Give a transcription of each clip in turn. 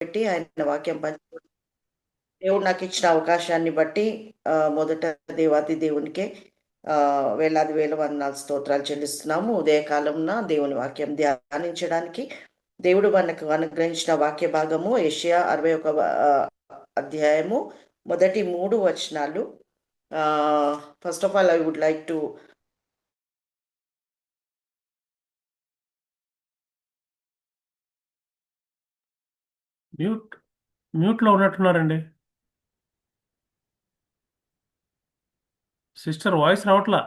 పెట్టి ఆయన వాక్యం దేవుడు నాకు ఇచ్చిన అవకాశాన్ని బట్టి మొదట దేవాది దేవునికే వేలాది వేల వందనాలు స్తోత్రాలు చెల్లిస్తున్నాము. ఉదయకాలంన దేవుని వాక్యం ధ్యానించడానికి దేవుడు మనకు అనుగ్రహించిన వాక్య భాగము యెషయా 61 అధ్యాయము మొదటి 3 వచనాలు. First of all I would like to మ్యూట్లో ఉన్నట్టున్నారండి. సిస్టర్ వాయిస్ రావట్లా.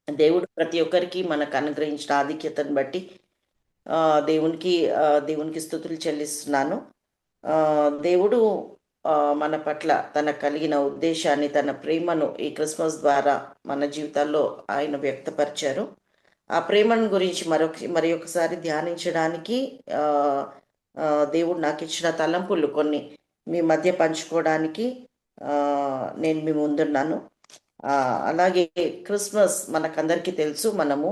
దేవుడు ప్రతి ఒక్కరికి మనకు అనుగ్రహించిన ఆధిక్యతను బట్టి దేవునికి స్తుతులు చెల్లిస్తున్నాను. దేవుడు మన పట్ల తన కలిగిన ఉద్దేశాన్ని, తన ప్రేమను ఈ క్రిస్మస్ ద్వారా మన జీవితాల్లో ఆయన వ్యక్తపరిచారు. ఆ ప్రేమను గురించి మరి ఒకసారి ధ్యానించడానికి దేవుడు నాకు ఇచ్చిన తలంపులు కొన్ని మీ మధ్య పంచుకోవడానికి నేను మీ ముందున్నాను. అలాగే క్రిస్మస్ మనకందరికీ తెలుసు. మనము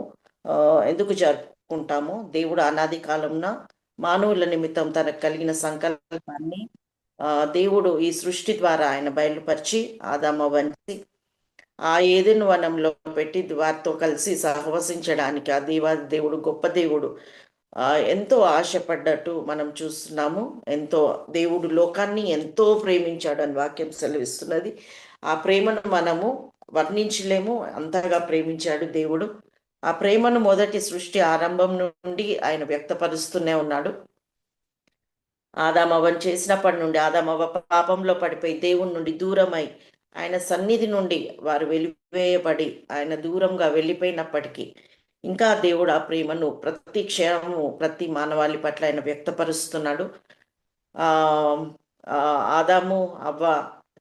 ఎందుకు జరుపుకుంటామో, దేవుడు అనాది కాలంన మానవుల నిమిత్తం తనకు కలిగిన సంకల్పాన్ని దేవుడు ఈ సృష్టి ద్వారా ఆయన బయలుపరిచి ఆదామవ్వని ఆ ఏదెను వనంలో పెట్టి వారితో కలిసి సహవసించడానికి ఆ దేవుడు గొప్ప దేవుడు ఎంతో ఆశపడ్డట్టు మనం చూస్తున్నాము. దేవుడు లోకాన్ని ఎంతో ప్రేమించాడు అని వాక్యం సెలవిస్తున్నది. ఆ ప్రేమను మనము వర్ణించలేము, అంతగా ప్రేమించాడు దేవుడు. ఆ ప్రేమను మొదటి సృష్టి ఆరంభం నుండి ఆయన వ్యక్తపరుస్తూనే ఉన్నాడు. ఆదామవ్వను చేసినప్పటి నుండి ఆదామవ్వ పాపంలో పడిపోయి దేవుని నుండి దూరమై ఆయన సన్నిధి నుండి వారు వెలివేయబడి ఆయన దూరంగా వెళ్ళిపోయినప్పటికీ ఇంకా దేవుడు ఆ ప్రేమను ప్రతి క్షణము ప్రతి మానవాళి పట్ల ఆయన వ్యక్తపరుస్తున్నాడు. ఆదాము అవ్వ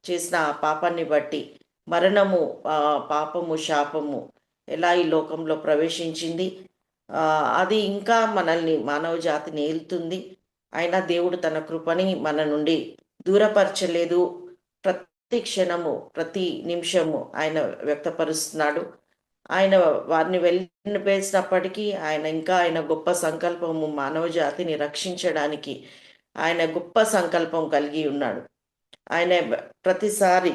చేసిన ఆ పాపాన్ని బట్టి మరణము, పాపము, శాపము ఎలా ఈ లోకంలో ప్రవేశించింది, అది ఇంకా మనల్ని మానవ జాతిని ఏలుతుంది. అయినా దేవుడు తన కృపని మన నుండి దూరపరచలేదు. ప్రతి క్షణము ప్రతి నిమిషము ఆయన వ్యక్తపరుస్తున్నాడు. ఆయన వారిని వెళ్ళిపేసినప్పటికీ ఆయన గొప్ప సంకల్పము మానవ జాతిని రక్షించడానికి ఆయన గొప్ప సంకల్పం కలిగి ఉన్నాడు. ఆయన ప్రతిసారి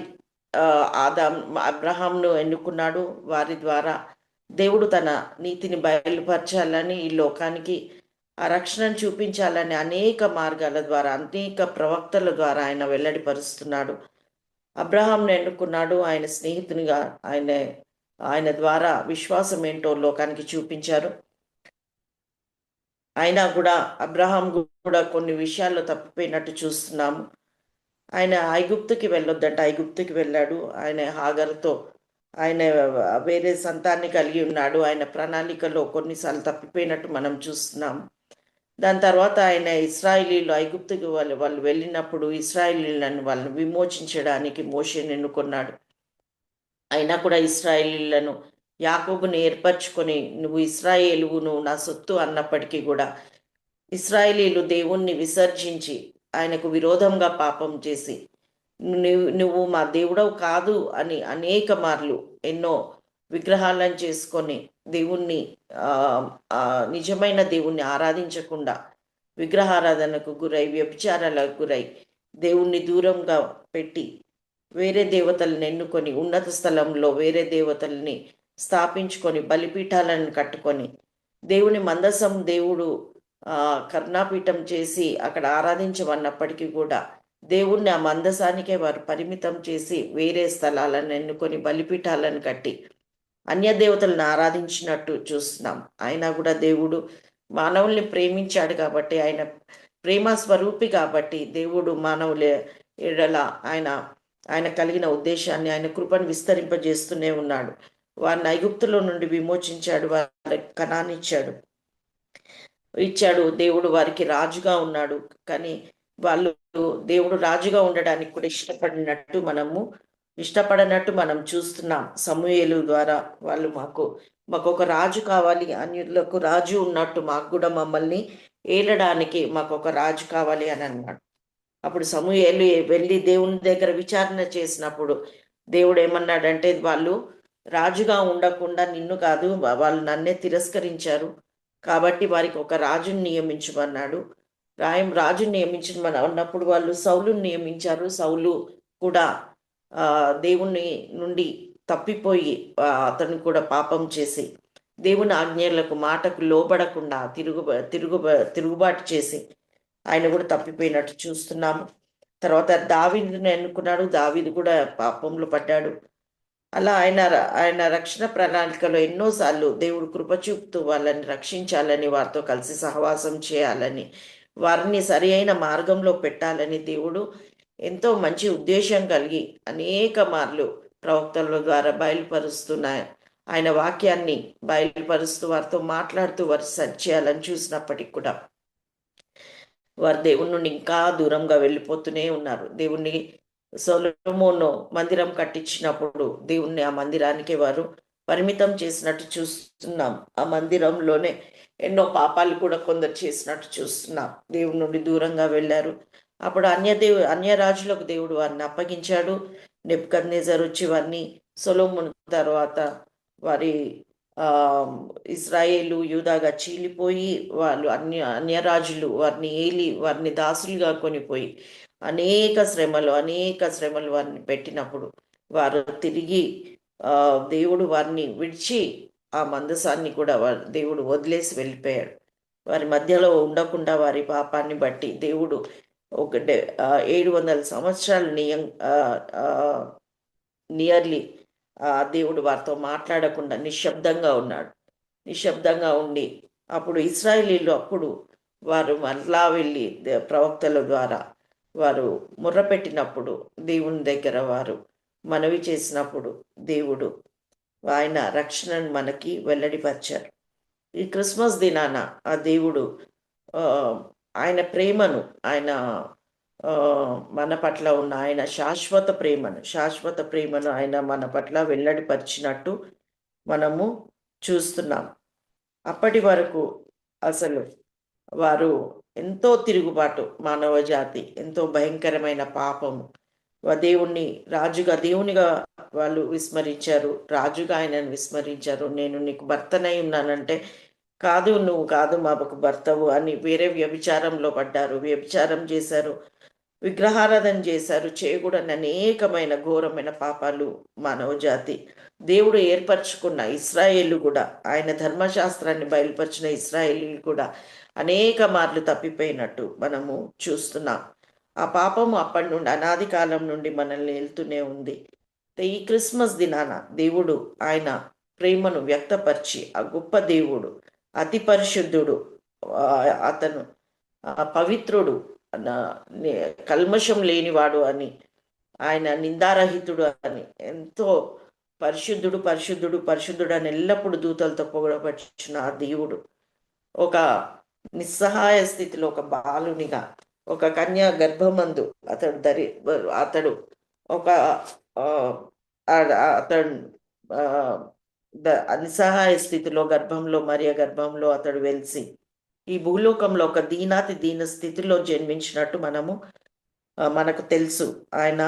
అబ్రహాంను ఎన్నుకున్నాడు. వారి ద్వారా దేవుడు తన నీతిని బయలుపరచాలని, ఈ లోకానికి ఆ రక్షణను చూపించాలని అనేక మార్గాల ద్వారా అనేక ప్రవక్తల ద్వారా ఆయన వెల్లడిపరుస్తున్నాడు. అబ్రహాంను ఎన్నుకున్నాడు. ఆయన స్నేహితునిగా ఆయన ద్వారా విశ్వాసం ఏంటో లోకానికి చూపించారు. అయినా కూడా అబ్రహాం కూడా కొన్ని విషయాల్లో తప్పిపోయినట్టు చూస్తున్నాము. ఆయన ఐగుప్తుకి వెళ్ళొద్దంటే ఐగుప్తుకి వెళ్ళాడు. ఆయన హాగరుతో ఆయన వేరే సంతాన్ని కలిగి ఉన్నాడు. ఆయన ప్రణాళికలో కొన్నిసార్లు తప్పిపోయినట్టు మనం చూస్తున్నాం. దాని తర్వాత ఆయన ఇశ్రాయేలీలు ఐగుప్తుకి వాళ్ళు వెళ్ళినప్పుడు ఇశ్రాయేలీలను వాళ్ళని విమోచించడానికి మోషేని ఎన్నుకున్నాడు. అయినా కూడా ఇశ్రాయేలీలను యాకోబుని ఏర్పరచుకొని నువ్వు ఇశ్రాయేలువు, నువ్వు నా సొత్తు అన్నప్పటికీ కూడా ఇశ్రాయేలీలు దేవుణ్ణి విసర్జించి ఆయనకు విరోధంగా పాపం చేసి నువ్వు మా దేవుడవు కాదు అని అనేక మార్లు ఎన్నో విగ్రహాలను చేసుకొని దేవుణ్ణి నిజమైన దేవుణ్ణి ఆరాధించకుండా విగ్రహారాధనకు గురై వ్యభిచారాలకు గురై దేవుణ్ణి దూరంగా పెట్టి వేరే దేవతలను ఎన్నుకొని ఉన్నత స్థలంలో వేరే దేవతల్ని స్థాపించుకొని బలిపీఠాలను కట్టుకొని దేవుని మందసం దేవుడు కర్ణాపీఠం చేసి అక్కడ ఆరాధించమన్నప్పటికీ కూడా దేవుణ్ణి ఆ మందసానికే వారు పరిమితం చేసి వేరే స్థలాలను ఎన్నుకొని బలిపీఠాలను కట్టి అన్య దేవతలను ఆరాధించినట్టు చూస్తున్నాం. అయినా కూడా దేవుడు మానవుల్ని ప్రేమించాడు కాబట్టి, ఆయన ప్రేమ స్వరూపి కాబట్టి దేవుడు మానవుల ఎడల ఆయన కలిగిన ఉద్దేశాన్ని, ఆయన కృపను విస్తరింపజేస్తూనే ఉన్నాడు. వారిని ఐగుప్తులో నుండి విమోచించాడు, వారికి కనానిచ్చాడు ఇచ్చాడు. దేవుడు వారికి రాజుగా ఉన్నాడు. కానీ వాళ్ళు దేవుడు రాజుగా ఉండడానికి కూడా ఇష్టపడనట్టు మనం చూస్తున్నాం. సమూయేలు ద్వారా వాళ్ళు మాకు ఒక రాజు కావాలి, అన్యులకు రాజు ఉన్నట్టు మాకు కూడా మమ్మల్ని ఏలడానికి మాకు ఒక రాజు కావాలి అని అన్నాడు. అప్పుడు సమూయేలు వెళ్ళి దేవుని దగ్గర విచారణ చేసినప్పుడు దేవుడు ఏమన్నాడంటే, వాళ్ళు రాజుగా ఉండకుండా నిన్ను కాదు, వాళ్ళు నన్నే తిరస్కరించారు కాబట్టి వారికి ఒక రాజుని నియమించమన్నాడు. రాజుని నియమించమని అన్నప్పుడు వాళ్ళు సౌలుని నియమించారు. సౌలు కూడా దేవుని నుండి తప్పిపోయి అతను కూడా పాపం చేసి దేవుని ఆజ్ఞలకు మాటకు లోబడకుండా తిరుగుబాటు చేసి ఆయన కూడా తప్పిపోయినట్టు చూస్తున్నాము. తర్వాత దావీదుని ఎన్నుకున్నాడు. దావీదు కూడా పాపంలో పడ్డాడు. అలా ఆయన రక్షణ ప్రణాళికలో ఎన్నోసార్లు దేవుడు కృప చూపుతూ వాళ్ళని రక్షించాలని, వారితో కలిసి సహవాసం చేయాలని, వారిని సరి అయిన మార్గంలో పెట్టాలని దేవుడు ఎంతో మంచి ఉద్దేశం కలిగి అనేక మార్లు ప్రవక్తల ద్వారా బయలుపరుస్తున్న ఆయన వాక్యాన్ని బయలుపరుస్తూ వారితో మాట్లాడుతూ వారు సరి చేయాలని చూసినప్పటికి కూడా వారు దేవుని నుండి ఇంకా దూరంగా వెళ్ళిపోతూనే ఉన్నారు. దేవుణ్ణి సొలొమోను మందిరం కట్టించినప్పుడు దేవుణ్ణి ఆ మందిరానికి వారు పరిమితం చేసినట్టు చూస్తున్నాం. ఆ మందిరంలోనే ఎన్నో పాపాలు కూడా కొందరు చేసినట్టు చూస్తున్నాం. దేవుని నుండి దూరంగా వెళ్ళారు. అప్పుడు అన్య రాజులకు దేవుడు వారిని అప్పగించాడు. నెబుకద్నెజరు వచ్చి వారిని సొలొమోను తర్వాత వారి ఇజ్రాయేలు యూదాగా చీలిపోయి వాళ్ళు అన్యరాజులు వారిని ఏలి వారిని దాసులుగా కొనిపోయి అనేక శ్రమలు వారిని పెట్టినప్పుడు వారు తిరిగి దేవుడు వారిని విడిచి ఆ మందసాన్ని కూడా దేవుడు వదిలేసి వెళ్ళిపోయాడు. వారి మధ్యలో ఉండకుండా వారి పాపాన్ని బట్టి దేవుడు 700 సంవత్సరాలు నియర్లీ దేవుడు వారితో మాట్లాడకుండా నిశ్శబ్దంగా ఉన్నాడు. నిశ్శబ్దంగా ఉండి అప్పుడు ఇశ్రాయేలీలు అప్పుడు వారు మరలా వెళ్ళి ప్రవక్తల ద్వారా వారు మొర్రపెట్టినప్పుడు దేవుని దగ్గర వారు మనవి చేసినప్పుడు దేవుడు ఆయన రక్షణను మనకి వెల్లడిపరిచారు. ఈ క్రిస్మస్ దినాన ఆ దేవుడు ఆయన ప్రేమను ఆయన మన పట్ల ఉన్న ఆయన శాశ్వత ప్రేమను ఆయన మన పట్ల వెల్లడిపరిచినట్టు మనము చూస్తున్నాం. అప్పటి వరకు అసలు వారు ఎంతో తిరుగుబాటు, మానవ జాతి ఎంతో భయంకరమైన పాపము, దేవుణ్ణి దేవునిగా వాళ్ళు విస్మరించారు. రాజుగా ఆయనను విస్మరించారు. నేను నీకు భర్తనై ఉన్నానంటే కాదు, నువ్వు కాదు మాకు భర్తవు అని వేరే వ్యభిచారంలో పడ్డారు. వ్యభిచారం చేశారు, విగ్రహారాధన చేశారు. చేయకూడని అనేకమైన ఘోరమైన పాపాలు మానవ జాతి. దేవుడు ఏర్పరచుకున్న ఇశ్రాయేలు కూడా, ఆయన ధర్మశాస్త్రాన్ని బయలుపరిచిన ఇశ్రాయేలు కూడా అనేక మార్లు తప్పిపోయినట్టు మనము చూస్తున్నాం. ఆ పాపము అప్పటి నుండి అనాది కాలం నుండి మనల్ని వెళ్తూనే ఉంది. ఈ క్రిస్మస్ దినాన దేవుడు ఆయన ప్రేమను వ్యక్తపరిచి ఆ గొప్ప దేవుడు, అతి పరిశుద్ధుడు, అతను పవిత్రుడు, కల్మషం లేనివాడు అని, ఆయన నిందారహితుడు అని, ఎంతో పరిశుద్ధుడు అని ఎల్లప్పుడూ దూతలతో పొగడపరిచిన ఆ దేవుడు ఒక నిస్సహాయ స్థితిలో ఒక బాలునిగా, ఒక కన్యా గర్భమందు అతడు ఒక అతడు నిస్సహాయ స్థితిలో మరియ గర్భంలో అతడు వెలిసి ఈ భూలోకంలో ఒక దీన స్థితిలో జన్మించినట్టు మనకు తెలుసు. ఆయన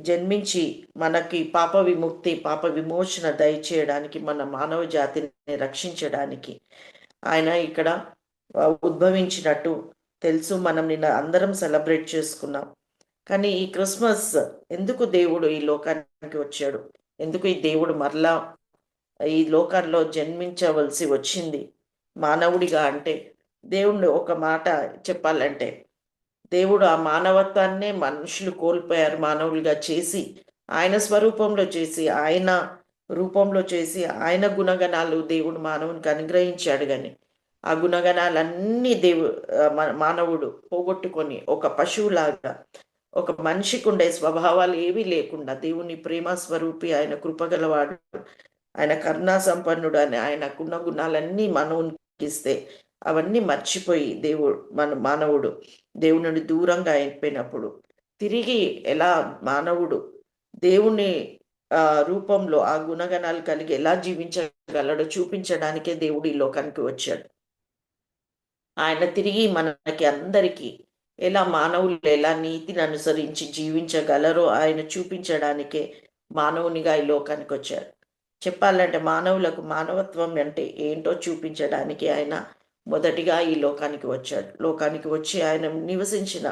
జన్మించి మనకి పాప విమోచన దయచేయడానికి, మన మానవ జాతిని రక్షించడానికి ఆయన ఇక్కడ ఉద్భవించినట్టు తెలుసు. మనం నిన్న అందరం సెలబ్రేట్ చేసుకున్నాం. కానీ ఈ క్రిస్మస్ ఎందుకు దేవుడు ఈ లోకానికి వచ్చాడు, ఎందుకు ఈ దేవుడు మరలా ఈ లోకంలో జన్మించవలసి వచ్చింది మానవుడిగా అంటే, దేవుణ్ణి ఒక మాట చెప్పాలంటే, దేవుడు ఆ మానవత్వాన్నే మనుషులు కోల్పోయారు. మానవులుగా చేసి ఆయన స్వరూపంలో చేసి ఆయన రూపంలో చేసి ఆయన గుణగణాలు దేవుడు మానవునికి అనుగ్రహించాడు. కానీ ఆ గుణగణాలన్నీ మానవుడు పోగొట్టుకొని ఒక పశువులాగా, ఒక మనిషికి ఉండే స్వభావాలు ఏవీ లేకుండా, దేవుని ప్రేమ స్వరూపి, ఆయన కృపగలవాడు, ఆయన కరుణా సంపన్నుడు అని ఆయనకున్న గుణాలన్నీ మానవునికి ఇస్తే అవన్నీ మర్చిపోయి మానవుడు దేవుని నుండి దూరంగా అయిపోయినప్పుడు తిరిగి ఎలా మానవుడు దేవుని రూపంలో ఆ గుణగణాలు కలిగి ఎలా జీవించగలడో చూపించడానికే దేవుడు ఈ లోకానికి వచ్చాడు. ఆయన తిరిగి మనకి అందరికీ ఎలా మానవులు ఎలా నీతిని అనుసరించి జీవించగలరో ఆయన చూపించడానికే మానవునిగా ఈ లోకానికి వచ్చారు. చెప్పాలంటే మానవులకు మానవత్వం అంటే ఏంటో చూపించడానికి ఆయన మొదటిగా ఈ లోకానికి వచ్చాడు. లోకానికి వచ్చి ఆయన నివసించిన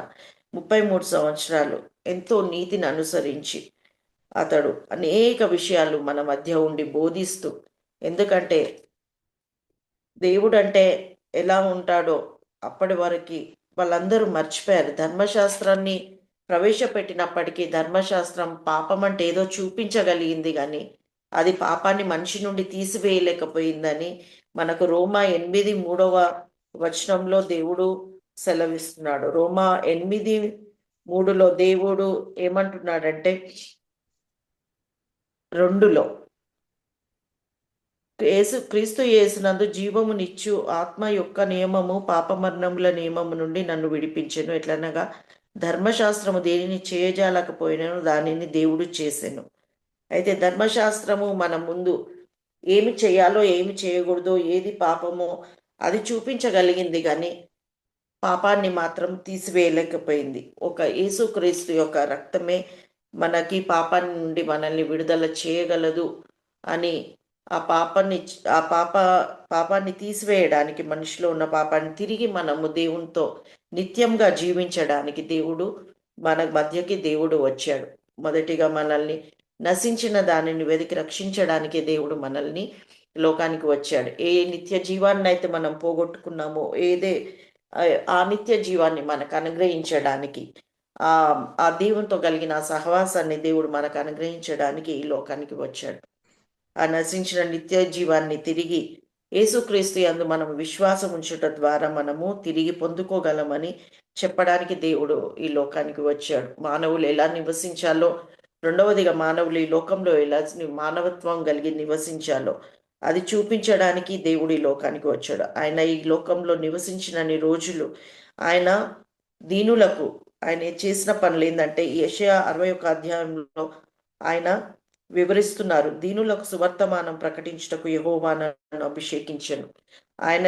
33 సంవత్సరాలు ఎంతో నీతిని అనుసరించి అతడు అనేక విషయాలు మన మధ్య ఉండి బోధిస్తూ, ఎందుకంటే దేవుడంటే ఎలా ఉంటాడో అప్పటి వరకు వాళ్ళందరూ మర్చిపోయారు. ధర్మశాస్త్రాన్ని ప్రవేశపెట్టినప్పటికీ ధర్మశాస్త్రం పాపం అంటే ఏదో చూపించగలిగింది కానీ అది పాపాన్ని మనిషి నుండి తీసివేయలేకపోయిందని మనకు రోమా 8 3వ వచనంలో దేవుడు సెలవిస్తున్నాడు. రోమా 8 3లో దేవుడు ఏమంటున్నాడంటే 2లో క్రీస్తు యేసునందు జీవమునిచ్చు ఆత్మ యొక్క నియమము పాపమరణముల నియమము నుండి నన్ను విడిపించెను. ఎట్లనగా ధర్మశాస్త్రము దేనిని చేయజాలకపోయినను దానిని దేవుడు చేసెను. అయితే ధర్మశాస్త్రము మన ముందు ఏమి చేయాలో ఏమి చేయకూడదో ఏది పాపమో అది చూపించగలిగింది కానీ పాపాన్ని మాత్రం తీసివేయలేకపోయింది. ఒక యేసుక్రీస్తు యొక్క రక్తమే మనకి పాపాన్ని నుండి మనల్ని విడుదల చేయగలదు అని ఆ పాపాన్ని తీసివేయడానికి, మనిషిలో ఉన్న పాపాన్ని తిరిగి మనము దేవునితో నిత్యంగా జీవించడానికి మన మధ్యకి దేవుడు వచ్చాడు. మొదటిగా మనల్ని నశించిన దానిని వెతికి రక్షించడానికి దేవుడు మనల్ని లోకానికి వచ్చాడు. ఏ నిత్య జీవాన్ని అయితే మనం పోగొట్టుకున్నామో ఆ నిత్య జీవాన్ని మనకు అనుగ్రహించడానికి, ఆ ఆ దేవునితో కలిగిన ఆ సహవాసాన్ని దేవుడు మనకు అనుగ్రహించడానికి ఈ లోకానికి వచ్చాడు. ఆ నశించిన నిత్య జీవాన్ని తిరిగి యేసుక్రీస్తు యందు మనం విశ్వాసం ఉంచుట ద్వారా మనము తిరిగి పొందుకోగలమని చెప్పడానికి దేవుడు ఈ లోకానికి వచ్చాడు. మానవులు ఎలా నివసించాలో, రెండవదిగా మానవులు ఈ లోకంలో ఎలా మానవత్వం కలిగి నివసించాలో అది చూపించడానికి దేవుడు ఈ లోకానికి వచ్చాడు. ఆయన ఈ లోకంలో నివసించినన్ని రోజులు ఆయన దీనులకు ఆయన చేసిన పనులు ఏంటంటే యెషయా 61 అధ్యాయంలో ఆయన వివరిస్తున్నారు. దీనులకు సువర్తమానం ప్రకటించుటకు యెహోవా నన్ను అభిషేకించెను. ఆయన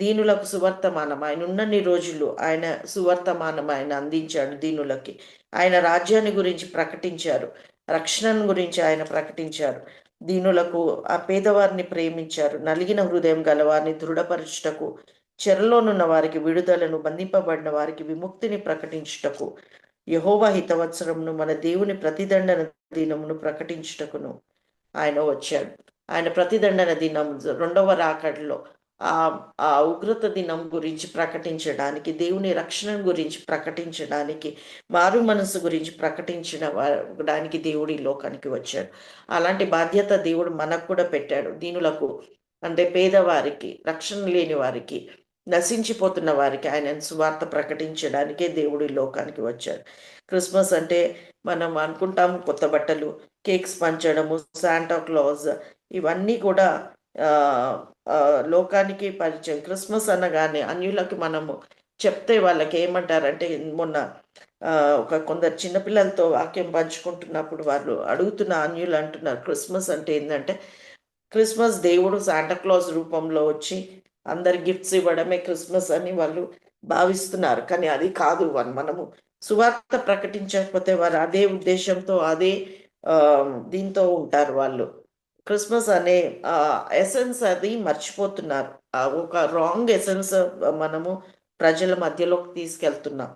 దీనులకు సువర్తమానం, ఆయన ఉన్నన్ని రోజులు ఆయన సువర్తమానం ఆయన అందించాడు దీనులకి. ఆయన రాజ్యాన్ని గురించి ప్రకటించారు, రక్షణను గురించి ఆయన ప్రకటించారు. దీనులకు ఆ పేదవారిని ప్రేమించారు. నలిగిన హృదయం గలవారిని దృఢపరచుటకు, చెరలోనున్న వారికి విడుదలను, బంధింపబడిన వారికి విముక్తిని ప్రకటించుటకు, యెహోవా హితవత్సరమును మన దేవుని ప్రతిదండన దినమును ప్రకటించుటకును ఆయన వచ్చాడు. ఆయన ప్రతిదండన దినం రెండవ రాకడలో ఆ ఆ ఉగ్రత దినం గురించి ప్రకటించడానికి, దేవుని రక్షణ గురించి ప్రకటించడానికి, మారు మనసు గురించి ప్రకటించడానికి దేవుడు ఈ లోకానికి వచ్చాడు. అలాంటి బాధ్యత దేవుడు మనకు కూడా పెట్టాడు. దీనులకు అంటే పేదవారికి, రక్షణ లేని వారికి, నశించిపోతున్న వారికి ఆయన సువార్త ప్రకటించడానికే దేవుడు ఈ లోకానికి వచ్చాడు. క్రిస్మస్ అంటే మనం అనుకుంటాము కొత్త బట్టలు, కేక్స్ పంచడము, శాంటా క్లాజ్, ఇవన్నీ కూడా ఆ, ఆ, లోకానికి పరిచయం. క్రిస్మస్ అనగానే అన్యులకి మనము చెప్తే వాళ్ళకి ఏమంటారంటే, మొన్న కొందరు చిన్నపిల్లలతో వాక్యం పంచుకుంటున్నప్పుడు వాళ్ళు అడుగుతున్న అన్యులు అంటున్నారు క్రిస్మస్ అంటే ఏంటంటే, క్రిస్మస్ దేవుడు శాంటాక్లాజ్ రూపంలో వచ్చి అందరి గిఫ్ట్స్ ఇవ్వడమే క్రిస్మస్ అని వాళ్ళు భావిస్తున్నారు. కానీ అది కాదు. మనము సువార్త ప్రకటించకపోతే వారు అదే ఉద్దేశంతో అదే దీంతో ఉంటారు. వాళ్ళు క్రిస్మస్ అనే ఎసెన్స్ అది మర్చిపోతున్నారు. ఒక రాంగ్ ఎసెన్స్ మనము ప్రజల మధ్యలోకి తీసుకెళ్తున్నాం.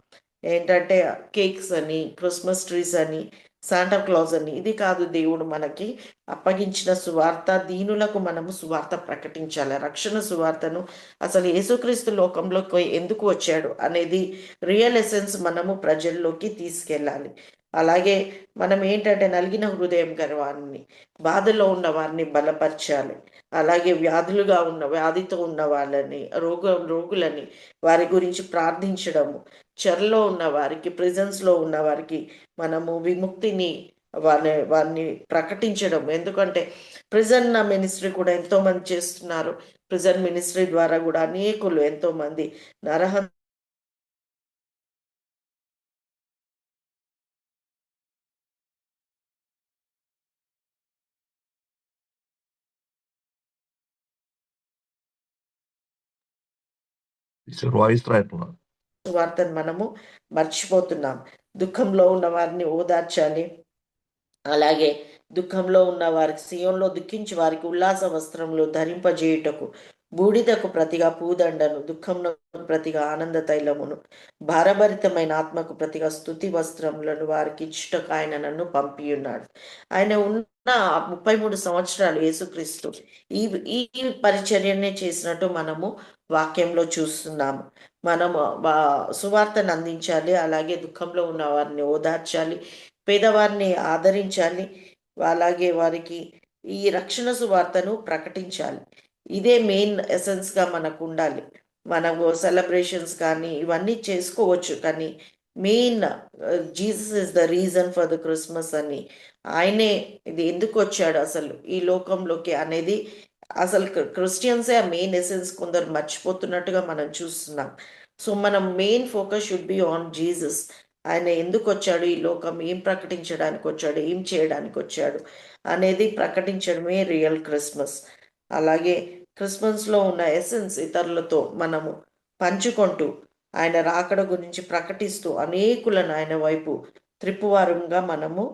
ఏంటంటే కేక్స్ అని, క్రిస్మస్ ట్రీస్ అని, శాంటా క్లాజ్ అని. ఇది కాదు దేవుడు మనకి అప్పగించిన సువార్త. దీనులకు మనము సువార్త ప్రకటించాలి. రక్షణ సువార్తను అసలు యేసుక్రీస్తు లోకంలోకి ఎందుకు వచ్చాడు అనేది రియల్ ఎసెన్స్ మనము ప్రజల్లోకి తీసుకెళ్ళాలి. అలాగే మనం ఏంటంటే నలిగిన హృదయం గల బాధలో ఉన్న వారిని బలపరచాలి. అలాగే వ్యాధితో ఉన్న వాళ్ళని, రోగులని వారి గురించి ప్రార్థించడము, చెరలో ఉన్న వారికి, ప్రిజన్స్లో ఉన్న వారికి మనము విముక్తిని వారిని ప్రకటించడం. ఎందుకంటే ప్రిజన్ మినిస్ట్రీ కూడా ఎంతోమంది చేస్తున్నారు. ప్రిజన్ మినిస్ట్రీ ద్వారా కూడా అనేకులు ఎంతోమంది నరహంత వాయిస్ రాయట్లేదు. వార్తను మనము మర్చిపోతున్నాం. దుఃఖంలో ఉన్న వారిని ఓదార్చాలి. అలాగే దుఃఖంలో ఉన్న వారికి సియోన్లో దుఃఖించి వారికి ఉల్లాస వస్త్రములు ధరింపజేయుటకు, బూడిదకు ప్రతిగా పూదండను, దుఃఖంలో ప్రతిగా ఆనంద తైలమును, భారభరితమైన ఆత్మకు ప్రతిగా స్తుతి వస్త్రములను వారికి ఇచ్చుటకు ఆయన నన్ను పంపియున్నాడు. ఆయన ఉన్న 33 సంవత్సరాలు యేసుక్రీస్తు ఈ ఈ పరిచర్యనే చేసినట్టు మనము వాక్యంలో చూస్తున్నాము. మనము సువార్తను అందించాలి, అలాగే దుఃఖంలో ఉన్న వారిని ఓదార్చాలి, పేదవారిని ఆదరించాలి, అలాగే వారికి ఈ రక్షణ సువార్తను ప్రకటించాలి. ఇదే మెయిన్ ఎసెన్స్గా మనకు ఉండాలి. మనము సెలబ్రేషన్స్ కానీ ఇవన్నీ చేసుకోవచ్చు, కానీ main Jesus is the reason for the Christmas అని, ఆయనే ఇది ఎందుకు వచ్చాడు అసలు ఈ లోకంలోకి అనేది అసలు క్రిస్టియన్సే ఆ మెయిన్ ఎసెన్స్ కొందరు మర్చిపోతున్నట్టుగా మనం చూస్తున్నాం. సో మనం main focus should be on Jesus. ఆయన ఎందుకు వచ్చాడు ఈ లోకం, ఏం ప్రకటించడానికి వచ్చాడు, ఏం చేయడానికి వచ్చాడు అనేది ప్రకటించడమే రియల్ క్రిస్మస్. అలాగే క్రిస్మస్లో ఉన్న ఎసెన్స్ ఇతరులతో మనము పంచుకుంటూ ఆయన రాకడ గురించి ప్రకటిస్తూ అనేకులను ఆయన వైపు త్రిప్పువారంగా మనము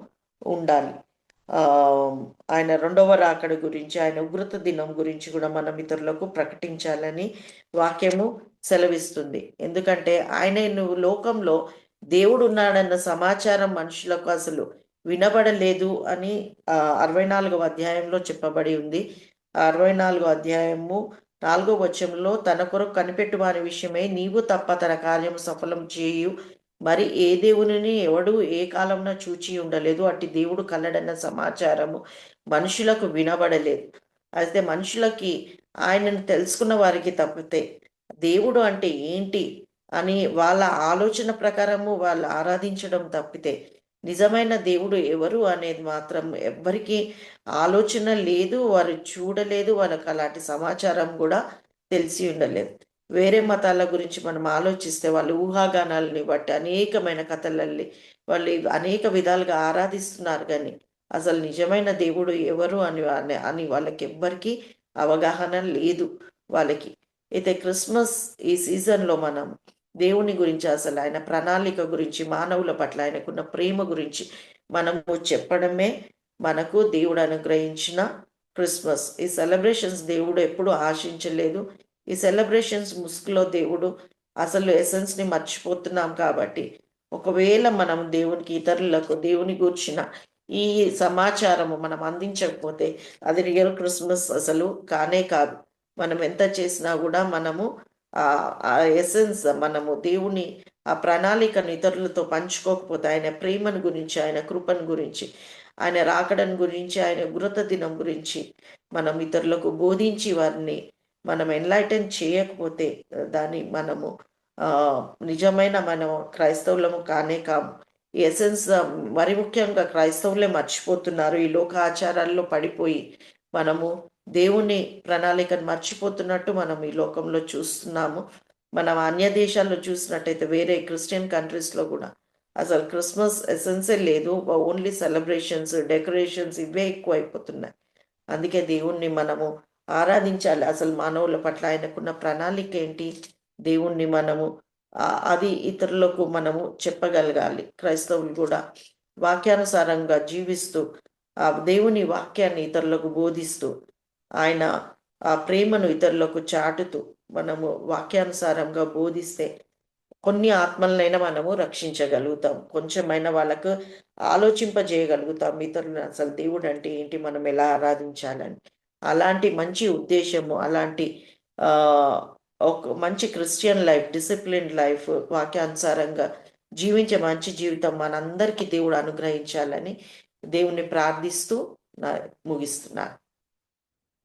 ఉండాలి. ఆయన రెండవ రాకడ గురించి, ఆయన ఉగ్రత దినం గురించి కూడా మనం ఇతరులకు ప్రకటించాలని వాక్యము సెలవిస్తుంది. ఎందుకంటే ఆయన లోకంలో దేవుడు ఉన్నాడన్న సమాచారం మనుషులకు అసలు వినబడలేదు అని 64వ అధ్యాయంలో చెప్పబడి ఉంది. 64వ అధ్యాయము 4వ వచనంలో, తన కొరకు కనిపెట్టు వారి విషయమై నీవు తప్ప తన కార్యం సఫలం చేయు మరి ఏ దేవుని ఎవడు ఏ కాలంలో చూచి ఉండలేదు, అట్టి దేవుడు కలడన్న సమాచారము మనుషులకు వినబడలేదు. అయితే మనుషులకి ఆయనను తెలుసుకున్న వారికి తప్పితే దేవుడు అంటే ఏంటి అని వాళ్ళ ఆలోచన ప్రకారము వాళ్ళు ఆరాధించడం తప్పితే నిజమైన దేవుడు ఎవరు అనేది మాత్రం ఎవ్వరికీ ఆలోచన లేదు, వారు చూడలేదు, వాళ్ళకి అలాంటి సమాచారం కూడా తెలిసి ఉండలేదు. వేరే మతాల గురించి మనం ఆలోచిస్తే వాళ్ళు ఊహాగానాలని బట్టి అనేకమైన కథలల్లి వాళ్ళు అనేక విధాలుగా ఆరాధిస్తున్నారు, కానీ అసలు నిజమైన దేవుడు ఎవరు అని వాళ్ళకి ఎవ్వరికీ అవగాహన లేదు వాళ్ళకి. అయితే క్రిస్మస్ ఈ సీజన్లో మనం దేవుని గురించి, అసలు ఆయన ప్రణాళిక గురించి, మానవుల పట్ల ఆయనకున్న ప్రేమ గురించి మనము చెప్పడమే మనకు దేవుడు అనుగ్రహించిన క్రిస్మస్. ఈ సెలబ్రేషన్స్ దేవుడు ఎప్పుడు ఆశించలేదు. ఈ సెలబ్రేషన్స్ ముసుగులో దేవుడు అసలు ఎసెన్స్ని మర్చిపోతున్నాం. కాబట్టి ఒకవేళ మనం దేవునికి, ఇతరులకు దేవుని గూర్చిన ఈ సమాచారము మనం అందించకపోతే అది రియల్ క్రిస్మస్ అసలు కానే కాదు. మనం ఎంత చేసినా కూడా మనము ఆ ఎసెన్స్, మనము దేవుని ఆ ప్రణాళికను ఇతరులతో పంచుకోకపోతే, ఆయన ప్రేమను గురించి, ఆయన కృపను గురించి, ఆయన రాకడను గురించి, ఆయన ఉగ్రత దినం గురించి మనం ఇతరులకు బోధించి వారిని మనం ఎన్లైటన్ చేయకపోతే దాన్ని మనము నిజమైన మనం క్రైస్తవులము కానే కాము. ఈ ఎసెన్స్ మరి ముఖ్యంగా క్రైస్తవులే మర్చిపోతున్నారు. ఈ లోక ఆచారాల్లో పడిపోయి మనము దేవుని ప్రణాళికను మర్చిపోతున్నట్టు మనం ఈ లోకంలో చూస్తున్నాము. మనం అన్య దేశాల్లో చూసినట్టయితే, వేరే క్రిస్టియన్ కంట్రీస్లో కూడా అసలు క్రిస్మస్ ఎసెన్సే లేదు. ఓన్లీ సెలబ్రేషన్స్, డెకరేషన్స్ ఇవే ఎక్కువ అయిపోతున్నాయి. అందుకే దేవుణ్ణి మనము ఆరాధించాలి. అసలు మానవుల పట్ల ఆయనకున్న ప్రణాళిక ఏంటి, దేవుణ్ణి మనము అది ఇతరులకు మనము చెప్పగలగాలి. క్రైస్తవులు కూడా వాక్యానుసారంగా జీవిస్తూ ఆ దేవుని వాక్యాన్ని ఇతరులకు బోధిస్తూ ఆయన ఆ ప్రేమను ఇతరులకు చాటుతూ మనము వాక్యానుసారంగా బోధిస్తే కొన్ని ఆత్మలనైనా మనము రక్షించగలుగుతాం. కొంచెమైనా వాళ్ళకు ఆలోచింపజేయగలుగుతాం ఇతరులను అసలు దేవుడు అంటే ఏంటి, మనం ఎలా ఆరాధించాలని. అలాంటి మంచి ఉద్దేశము, అలాంటి ఒక మంచి క్రిస్టియన్ లైఫ్, డిసిప్లిన్ లైఫ్, వాక్యానుసారంగా జీవించే మంచి జీవితం మనందరికీ దేవుడు అనుగ్రహించాలని దేవుణ్ణి ప్రార్థిస్తూ ముగిస్తున్నాను.